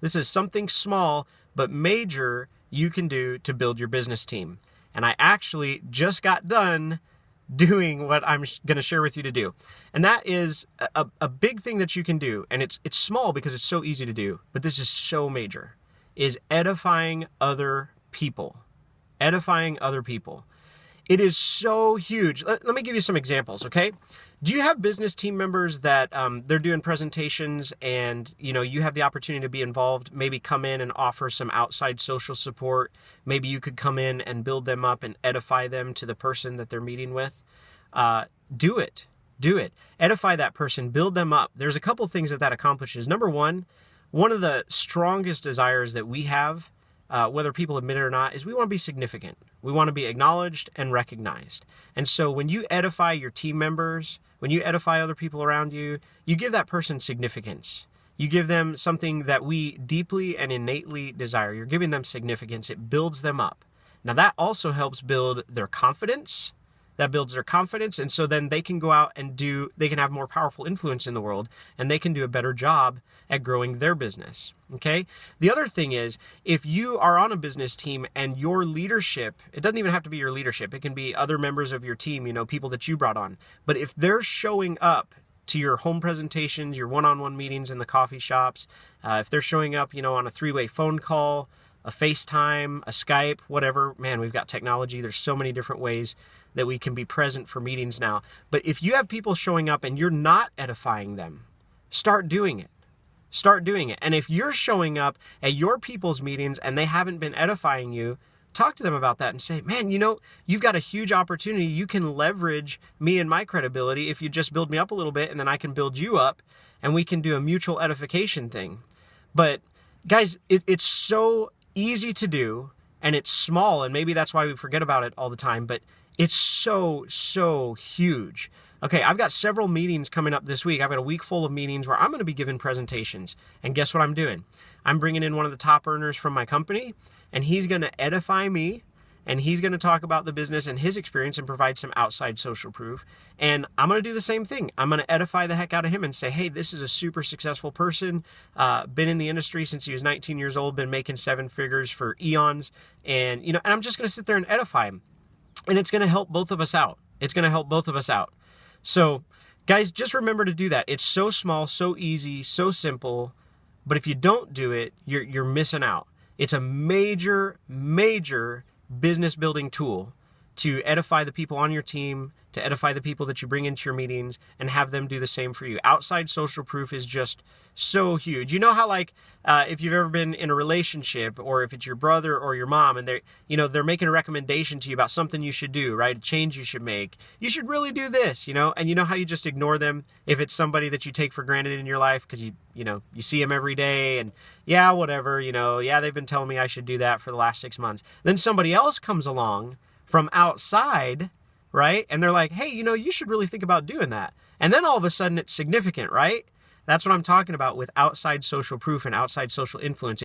This is something small but major you can do to build your business team. And I actually just got done doing what I'm going to share with you to do. And that is a big thing that you can do. And it's small because it's so easy to do, but this is so major, is edifying other people. Edifying other people. It is so huge. Let me give you some examples, okay? Do you have business team members that they're doing presentations and you have the opportunity to be involved, maybe come in and offer some outside social support? Maybe you could come in and build them up and edify them to the person that they're meeting with. Do it. Do it. Edify that person. Build them up. There's a couple things that accomplishes. Number one of the strongest desires that we have, whether people admit it or not, is we want to be significant. We want to be acknowledged and recognized. And so when you edify your team members, when you edify other people around you, you give that person significance. You give them something that we deeply and innately desire. You're giving them significance. It builds them up. Now that also helps build their confidence. That builds their confidence. And so then they can go out and they can have more powerful influence in the world, and they can do a better job at growing their business. Okay. The other thing is, if you are on a business team and your leadership, it doesn't even have to be your leadership. It can be other members of your team, people that you brought on. But if they're showing up to your home presentations, your one-on-one meetings in the coffee shops, if they're showing up, on a 3-way phone call, a FaceTime, a Skype, whatever, man, we've got technology. There's so many different ways that we can be present for meetings now. But if you have people showing up and you're not edifying them, start doing it. Start doing it. And if you're showing up at your people's meetings and they haven't been edifying you, talk to them about that and say, man, you've got a huge opportunity. You can leverage me and my credibility if you just build me up a little bit, and then I can build you up, and we can do a mutual edification thing. But guys, it's so easy to do, and it's small, and maybe that's why we forget about it all the time, but it's so huge. Okay, I've got several meetings coming up this week. I've got a week full of meetings where I'm going to be giving presentations. And guess what I'm doing? I'm bringing in one of the top earners from my company, and he's going to edify me, and he's going to talk about the business and his experience and provide some outside social proof. And I'm going to do the same thing. I'm going to edify the heck out of him and say, hey, this is a super successful person, been in the industry since he was 19 years old, been making 7 figures for eons. And, and I'm just going to sit there and edify him. And it's going to help both of us out. It's going to help both of us out. So, guys, just remember to do that. It's so small, so easy, so simple. But if you don't do it, you're missing out. It's a major business building tool to edify the people on your team, to edify the people that you bring into your meetings, and have them do the same for you. Outside social proof is just so huge. You know how, if you've ever been in a relationship, or if it's your brother or your mom, and they're making a recommendation to you about something you should do, right? A change you should make. You should really do this, and you know how you just ignore them if it's somebody that you take for granted in your life because you see them every day, and yeah, whatever, they've been telling me I should do that for the last 6 months. Then somebody else comes along from outside, right? And they're like, hey, you should really think about doing that. And then all of a sudden it's significant, right? That's what I'm talking about with outside social proof and outside social influence.